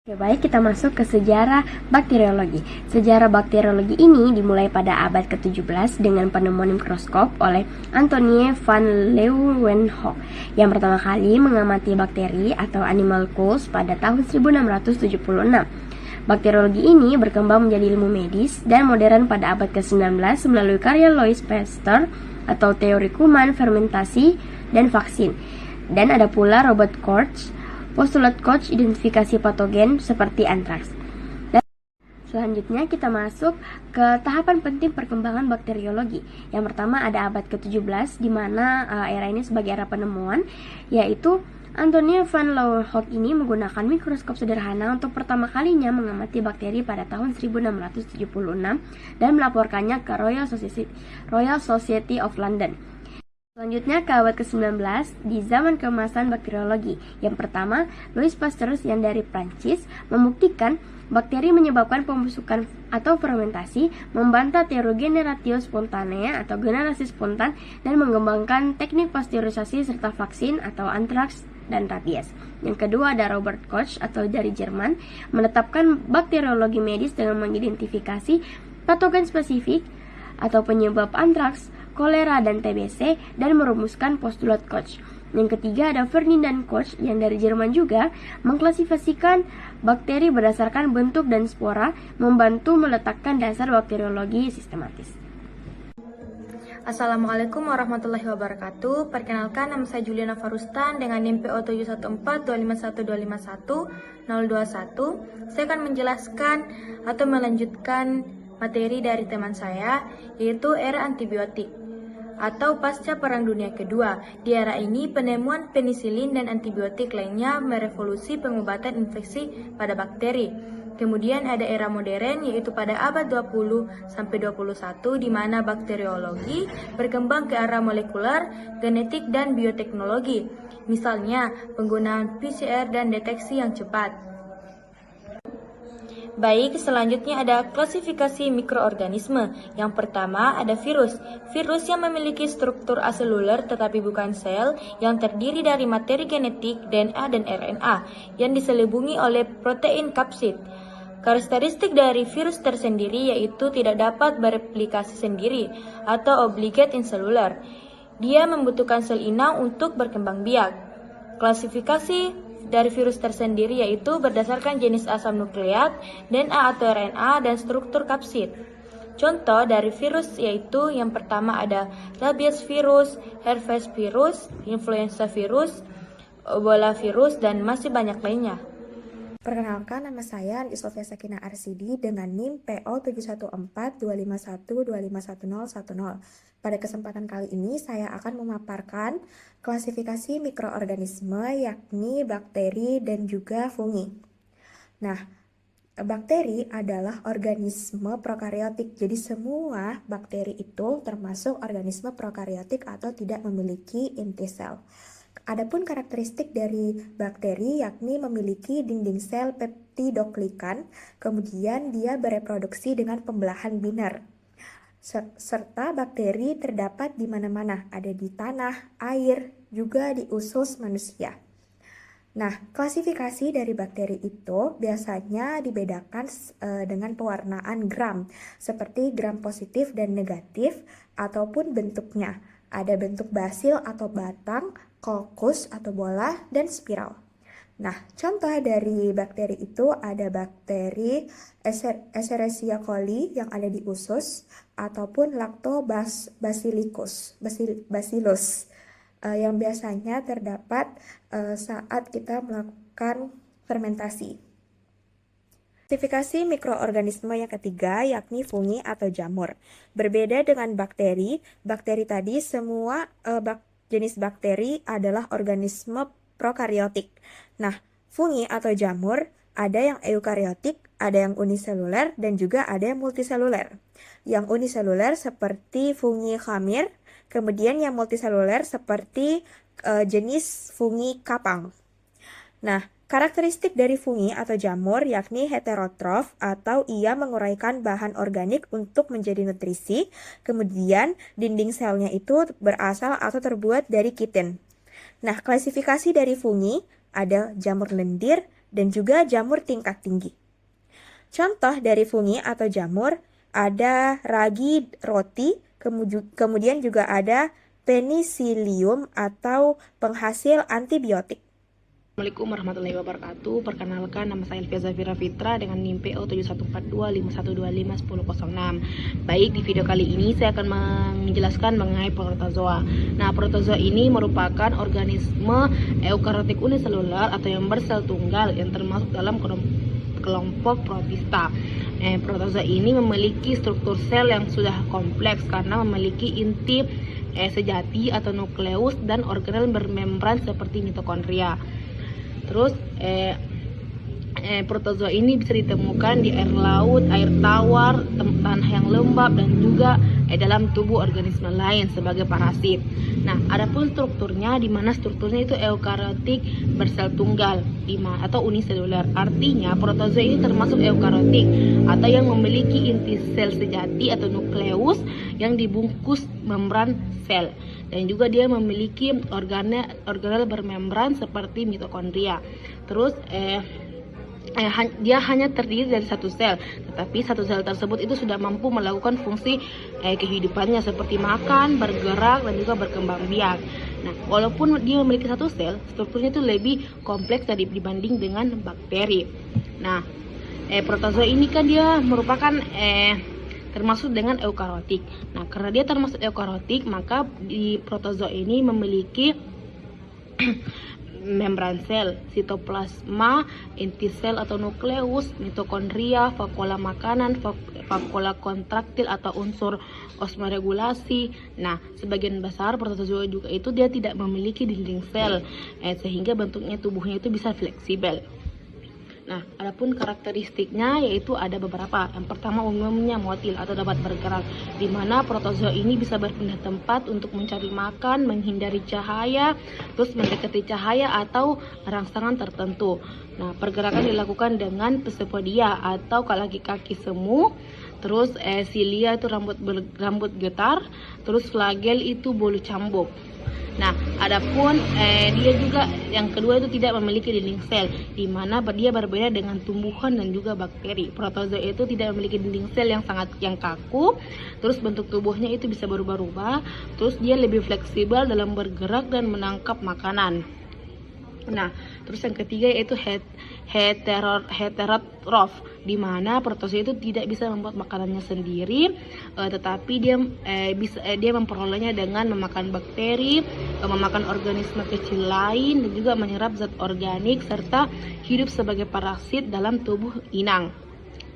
Oke, baik, kita masuk ke sejarah bakteriologi. Sejarah bakteriologi ini dimulai pada abad ke-17 dengan penemuan mikroskop oleh Antonie van Leeuwenhoek yang pertama kali mengamati bakteri atau animal cells pada tahun 1676. Bakteriologi ini berkembang menjadi ilmu medis dan modern pada abad ke-19 melalui karya Louis Pasteur atau teori kuman, fermentasi, dan vaksin. Dan ada pula Robert Koch, postulat Koch identifikasi patogen seperti antraks. Dan selanjutnya kita masuk ke tahapan penting perkembangan bakteriologi. Yang pertama ada abad ke-17 di mana era ini sebagai era penemuan, yaitu Antonie van Leeuwenhoek ini menggunakan mikroskop sederhana untuk pertama kalinya mengamati bakteri pada tahun 1676 dan melaporkannya ke Royal Society of London. Selanjutnya ke abad ke-19 di zaman keemasan bakteriologi. Yang pertama, Louis Pasteur yang dari Prancis membuktikan bakteri menyebabkan pembusukan atau fermentasi, membantah teori generatio spontanea atau generasi spontan, dan mengembangkan teknik pasteurisasi serta vaksin atau antraks dan rabies. Yang kedua ada Robert Koch atau dari Jerman menetapkan bakteriologi medis dengan mengidentifikasi patogen spesifik atau penyebab antraks, kolera, dan TBC dan merumuskan postulat Koch. Yang ketiga ada Ferdinand Koch yang dari Jerman juga mengklasifikasikan bakteri berdasarkan bentuk dan spora, membantu meletakkan dasar bakteriologi sistematis. Assalamualaikum warahmatullahi wabarakatuh. Perkenalkan, nama saya Juliana Farustan dengan NIM PO 714251251 Saya akan menjelaskan atau melanjutkan materi dari teman saya, yaitu era antibiotik atau pasca Perang Dunia Kedua. Di era ini, penemuan penisilin dan antibiotik lainnya merevolusi pengobatan infeksi pada bakteri. Kemudian ada era modern, yaitu pada abad 20-21 di mana bakteriologi berkembang ke arah molekuler, genetik, dan bioteknologi. Misalnya, penggunaan PCR dan deteksi yang cepat. Baik, selanjutnya ada klasifikasi mikroorganisme. Yang pertama ada virus. Virus yang memiliki struktur aseluler tetapi bukan sel, yang terdiri dari materi genetik, DNA dan RNA, yang diselubungi oleh protein kapsid. Karakteristik dari virus tersendiri yaitu tidak dapat bereplikasi sendiri atau obligate incellular. Dia membutuhkan sel inang untuk berkembang biak. Klasifikasi dari virus tersendiri yaitu berdasarkan jenis asam nukleat, DNA atau RNA, dan struktur kapsid. Contoh dari virus yaitu yang pertama ada rabies virus, herpes virus, influenza virus, Ebola virus, dan masih banyak lainnya. Perkenalkan, nama saya Sofia Sakina Arsidi dengan NIM PO 7142512511010. Pada kesempatan kali ini saya akan memaparkan klasifikasi mikroorganisme yakni bakteri dan juga fungi. Nah, bakteri adalah organisme prokariotik. Jadi semua bakteri itu termasuk organisme prokariotik atau tidak memiliki inti sel. Adapun karakteristik dari bakteri yakni memiliki dinding sel peptidoglikan, kemudian dia bereproduksi dengan pembelahan biner. Serta bakteri terdapat di mana-mana, ada di tanah, air, juga di usus manusia. Nah, klasifikasi dari bakteri itu biasanya dibedakan dengan pewarnaan gram, seperti gram positif dan negatif, ataupun bentuknya. Ada bentuk basil atau batang, kokus atau bola, dan spiral. Nah, contoh dari bakteri itu ada bakteri Escherichia coli yang ada di usus, ataupun Lactobacillus yang biasanya terdapat saat kita melakukan fermentasi. Klasifikasi mikroorganisme yang ketiga yakni fungi atau jamur. Berbeda dengan bakteri, bakteri tadi semua jenis bakteri adalah organisme prokariotik. Nah, fungi atau jamur ada yang eukariotik, ada yang uniseluler, dan juga ada yang multiseluler. Yang uniseluler seperti fungi khamir, kemudian yang multiseluler seperti jenis fungi kapang. Nah, karakteristik dari fungi atau jamur yakni heterotrof atau ia menguraikan bahan organik untuk menjadi nutrisi, kemudian dinding selnya itu berasal atau terbuat dari kitin. Nah, klasifikasi dari fungi ada jamur lendir dan juga jamur tingkat tinggi. Contoh dari fungi atau jamur ada ragi roti, kemudian juga ada penicillium atau penghasil antibiotik. Assalamualaikum warahmatullahi wabarakatuh. Perkenalkan, nama saya Elvia Zafira Fitra dengan NIM PO 714251251006. Baik, di video kali ini saya akan menjelaskan mengenai protozoa. Nah, protozoa ini merupakan organisme eukariotik uniseluler atau yang bersel tunggal yang termasuk dalam kelompok protista. Protozoa ini memiliki struktur sel yang sudah kompleks karena memiliki inti sejati atau nukleus dan organel bermembran seperti mitokondria. Terus protozoa ini bisa ditemukan di air laut, air tawar, tanah yang lembab, dan juga dalam tubuh organisme lain sebagai parasit. Nah, adapun strukturnya, di mana strukturnya itu eukariotik bersel tunggal atau uniseluler. Artinya protozoa ini termasuk eukariotik atau yang memiliki inti sel sejati atau nukleus yang dibungkus membran sel. Dan juga dia memiliki organel bermembran seperti mitokondria. Terus dia hanya terdiri dari satu sel, tetapi satu sel tersebut itu sudah mampu melakukan fungsi kehidupannya seperti makan, bergerak, dan juga berkembang biak. Nah, walaupun dia memiliki satu sel, strukturnya itu lebih kompleks dibanding dengan bakteri. Nah, protozoa ini kan dia merupakan termasuk dengan eukariotik. Nah, karena dia termasuk eukariotik, maka di protozoa ini memiliki membran sel, sitoplasma, inti sel atau nukleus, mitokondria, vakuola makanan, vakuola kontraktil atau unsur osmoregulasi. Nah, sebagian besar protozoa juga itu dia tidak memiliki dinding sel, sehingga bentuknya tubuhnya itu bisa fleksibel. Nah, adapun karakteristiknya yaitu ada beberapa. Yang pertama, umumnya motil atau dapat bergerak, di mana protozoa ini bisa berpindah tempat untuk mencari makan, menghindari cahaya, terus mendekati cahaya atau rangsangan tertentu. Nah, pergerakan dilakukan dengan pseudopodia atau kaki semu, terus cilia itu rambut getar, terus flagel itu bulu cambuk. Nah, adapun dia juga yang kedua itu tidak memiliki dinding sel, di mana dia berbeda dengan tumbuhan dan juga bakteri. Protozoa itu tidak memiliki dinding sel yang kaku, terus bentuk tubuhnya itu bisa berubah-ubah, terus dia lebih fleksibel dalam bergerak dan menangkap makanan. Nah, terus yang ketiga yaitu heterotrof, di mana protozoa itu tidak bisa membuat makanannya sendiri, tetapi dia memperolehnya dengan memakan bakteri, memakan organisme kecil lain, dan juga menyerap zat organik serta hidup sebagai parasit dalam tubuh inang.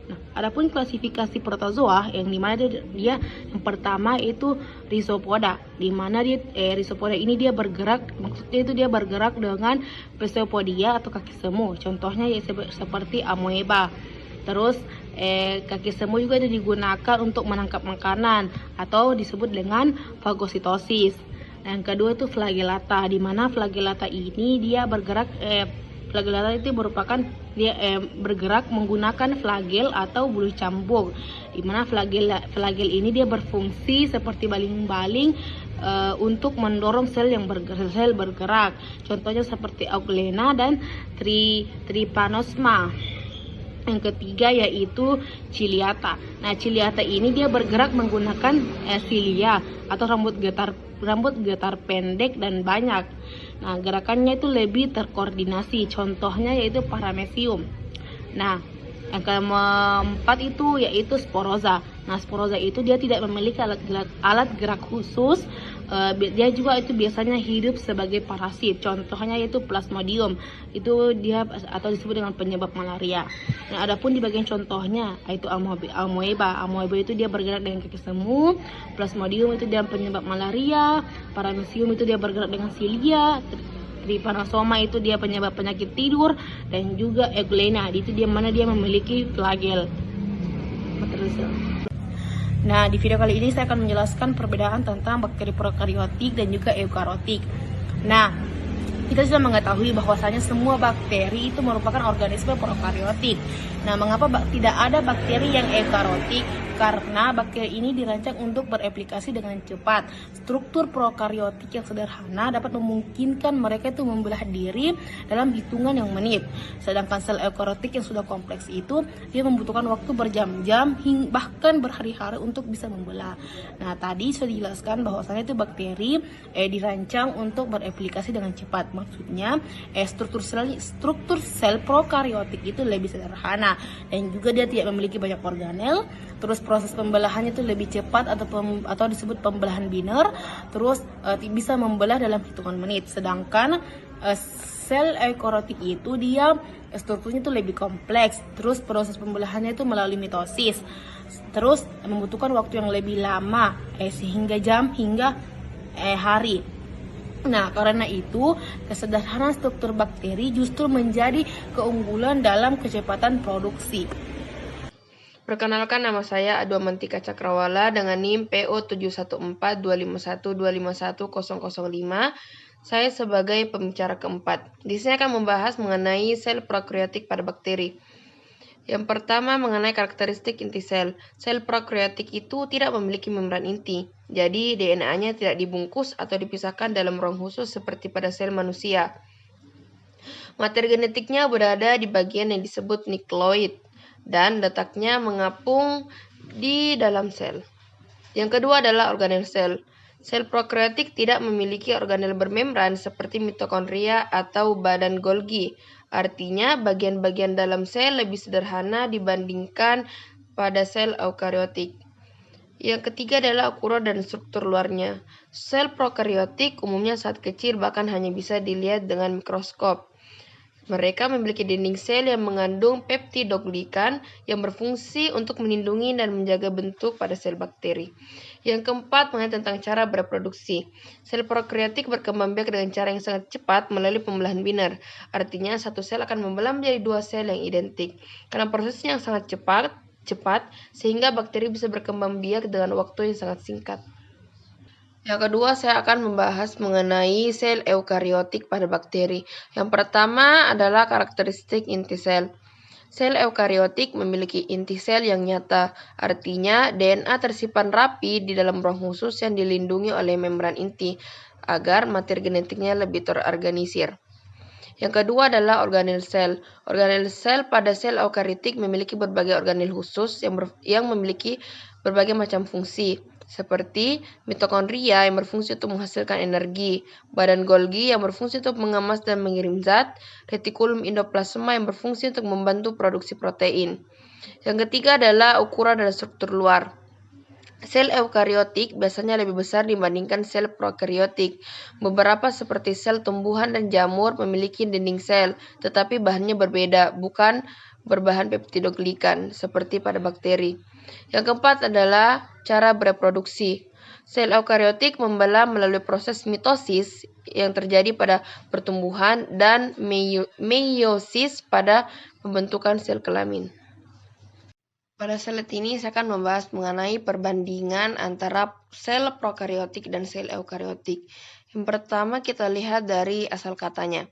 Nah, adapun klasifikasi protozoa yang dimana dia yang pertama itu rhizopoda, di mana rhizopoda ini dia bergerak, maksudnya itu dia bergerak dengan pseudopodia atau kaki semu. Contohnya ya seperti amoeba. Terus kaki semu juga itu digunakan untuk menangkap makanan atau disebut dengan fagositosis. Nah, yang kedua itu flagellata, di mana flagellata ini dia bergerak flagellata itu merupakan dia bergerak menggunakan flagel atau bulu cambuk, di mana flagel ini dia berfungsi seperti baling-baling untuk mendorong sel bergerak. Contohnya seperti Euglena dan Trypanosma. Yang ketiga yaitu ciliata. Nah, ciliata ini dia bergerak menggunakan cilia atau rambut getar pendek dan banyak. Nah, gerakannya itu lebih terkoordinasi. Contohnya yaitu paramecium. Nah, yang keempat itu yaitu sporoza. Nah, sporoza itu dia tidak memiliki alat gerak khusus, dia juga itu biasanya hidup sebagai parasit. Contohnya yaitu Plasmodium, itu dia atau disebut dengan penyebab malaria. Nah, adapun di bagian contohnya yaitu amoeba. Amoeba itu dia bergerak dengan kaki semu, Plasmodium itu dia penyebab malaria, Paramecium itu dia bergerak dengan silia, Trypanosoma itu dia penyebab penyakit tidur, dan juga Euglena itu dia mana dia memiliki flagel. Nah, di video kali ini saya akan menjelaskan perbedaan tentang bakteri prokariotik dan juga eukariotik. Nah, kita sudah mengetahui bahwasanya semua bakteri itu merupakan organisme prokariotik. Nah, mengapa tidak ada bakteri yang eukariotik? Karena bakteri ini dirancang untuk bereplikasi dengan cepat. Struktur prokariotik yang sederhana dapat memungkinkan mereka itu membelah diri dalam hitungan yang menit. Sedangkan sel eukariotik yang sudah kompleks itu, dia membutuhkan waktu berjam-jam, bahkan berhari-hari untuk bisa membelah. Nah, tadi sudah dijelaskan bahwasanya itu bakteri dirancang untuk bereplikasi dengan cepat. Maksudnya, struktur sel prokariotik itu lebih sederhana dan juga dia tidak memiliki banyak organel. Terus proses pembelahannya itu lebih cepat atau disebut pembelahan biner. Terus bisa membelah dalam hitungan menit. Sedangkan sel eukariotik itu dia strukturnya itu lebih kompleks. Terus proses pembelahannya itu melalui mitosis. Terus membutuhkan waktu yang lebih lama, sehingga jam hingga hari. Nah, karena itu kesederhanaan struktur bakteri justru menjadi keunggulan dalam kecepatan produksi. Perkenalkan, nama saya Adwa Mantika Cakrawala dengan NIM PO714251251005. Saya sebagai pembicara keempat. Di sini akan membahas mengenai sel prokariotik pada bakteri. Yang pertama mengenai karakteristik inti sel. Sel prokariotik itu tidak memiliki membran inti. Jadi DNA-nya tidak dibungkus atau dipisahkan dalam ruang khusus seperti pada sel manusia. Materi genetiknya berada di bagian yang disebut nukleoid dan letaknya mengapung di dalam sel. Yang kedua adalah organel sel. Sel prokariotik tidak memiliki organel bermembran seperti mitokondria atau badan Golgi. Artinya, bagian-bagian dalam sel lebih sederhana dibandingkan pada sel eukariotik. Yang ketiga adalah ukuran dan struktur luarnya. Sel prokariotik umumnya sangat kecil, bahkan hanya bisa dilihat dengan mikroskop. Mereka memiliki dinding sel yang mengandung peptidoglikan yang berfungsi untuk melindungi dan menjaga bentuk pada sel bakteri. Yang keempat mengenai tentang cara bereproduksi. Sel prokariotik berkembang biak dengan cara yang sangat cepat melalui pembelahan biner. Artinya satu sel akan membelah menjadi dua sel yang identik. Karena prosesnya yang sangat cepat sehingga bakteri bisa berkembang biak dengan waktu yang sangat singkat. Yang kedua, saya akan membahas mengenai sel eukariotik pada bakteri. Yang pertama adalah karakteristik inti sel. Sel eukariotik memiliki inti sel yang nyata, artinya DNA tersimpan rapi di dalam ruang khusus yang dilindungi oleh membran inti, agar materi genetiknya lebih terorganisir. Yang kedua adalah organel sel. Organel sel pada sel eukariotik memiliki berbagai organel khusus yang memiliki berbagai macam fungsi, seperti mitokondria yang berfungsi untuk menghasilkan energi, badan Golgi yang berfungsi untuk mengemas dan mengirim zat, retikulum endoplasma yang berfungsi untuk membantu produksi protein. Yang ketiga adalah ukuran dan struktur luar. Sel eukariotik biasanya lebih besar dibandingkan sel prokariotik. Beberapa seperti sel tumbuhan dan jamur memiliki dinding sel, tetapi bahannya berbeda, bukan berbahan peptidoglikan seperti pada bakteri. Yang keempat adalah cara bereproduksi. Sel eukariotik membelah melalui proses mitosis yang terjadi pada pertumbuhan dan meiosis pada pembentukan sel kelamin. Pada slide ini saya akan membahas mengenai perbandingan antara sel prokariotik dan sel eukariotik. Yang pertama kita lihat dari asal katanya.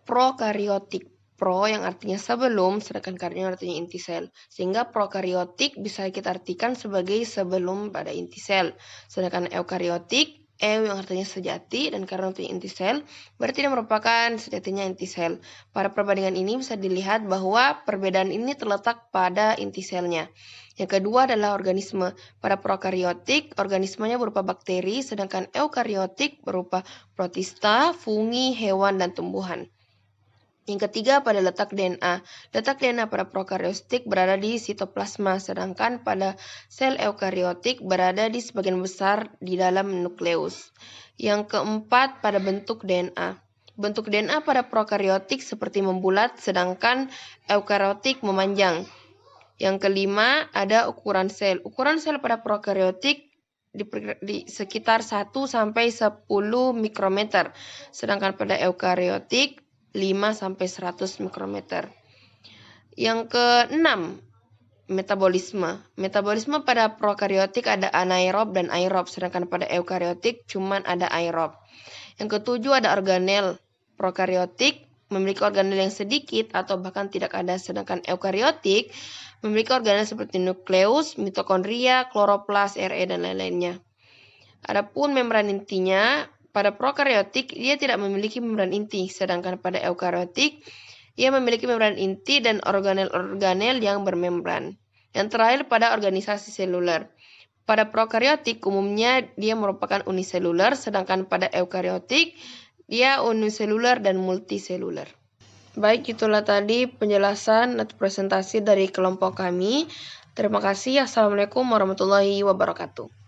Prokariotik. Pro yang artinya sebelum, sedangkan karyo artinya inti sel. Sehingga prokariotik bisa kita artikan sebagai sebelum pada inti sel. Sedangkan eukariotik, yang artinya sejati dan karyo artinya inti sel, berarti dia merupakan sejatinya inti sel. Pada perbandingan ini bisa dilihat bahwa perbedaan ini terletak pada inti selnya. Yang kedua adalah organisme. Pada prokariotik, organismenya berupa bakteri, sedangkan eukariotik berupa protista, fungi, hewan, dan tumbuhan. Yang ketiga, pada letak DNA. Letak DNA pada prokariotik berada di sitoplasma, sedangkan pada sel eukariotik berada di sebagian besar di dalam nukleus. Yang keempat, pada bentuk DNA. Bentuk DNA pada prokariotik seperti membulat, sedangkan eukariotik memanjang. Yang kelima, ada ukuran sel. Ukuran sel pada prokariotik di sekitar 1 sampai 10 mikrometer, sedangkan pada eukariotik 5 sampai 100 mikrometer. Yang keenam, metabolisme. Metabolisme pada prokariotik ada anaerob dan aerob, sedangkan pada eukariotik cuman ada aerob. Yang ketujuh, ada organel. Prokariotik memiliki organel yang sedikit atau bahkan tidak ada, sedangkan eukariotik memiliki organel seperti nukleus, mitokondria, kloroplas, RE, dan lain-lainnya. Adapun membran intinya, pada prokariotik dia tidak memiliki membran inti, sedangkan pada eukariotik ia memiliki membran inti dan organel-organel yang bermembran. Yang terakhir, pada organisasi seluler. Pada prokariotik umumnya dia merupakan uniseluler, sedangkan pada eukariotik dia uniseluler dan multiseluler. Baik, itulah tadi penjelasan atau presentasi dari kelompok kami. Terima kasih. Assalamualaikum warahmatullahi wabarakatuh.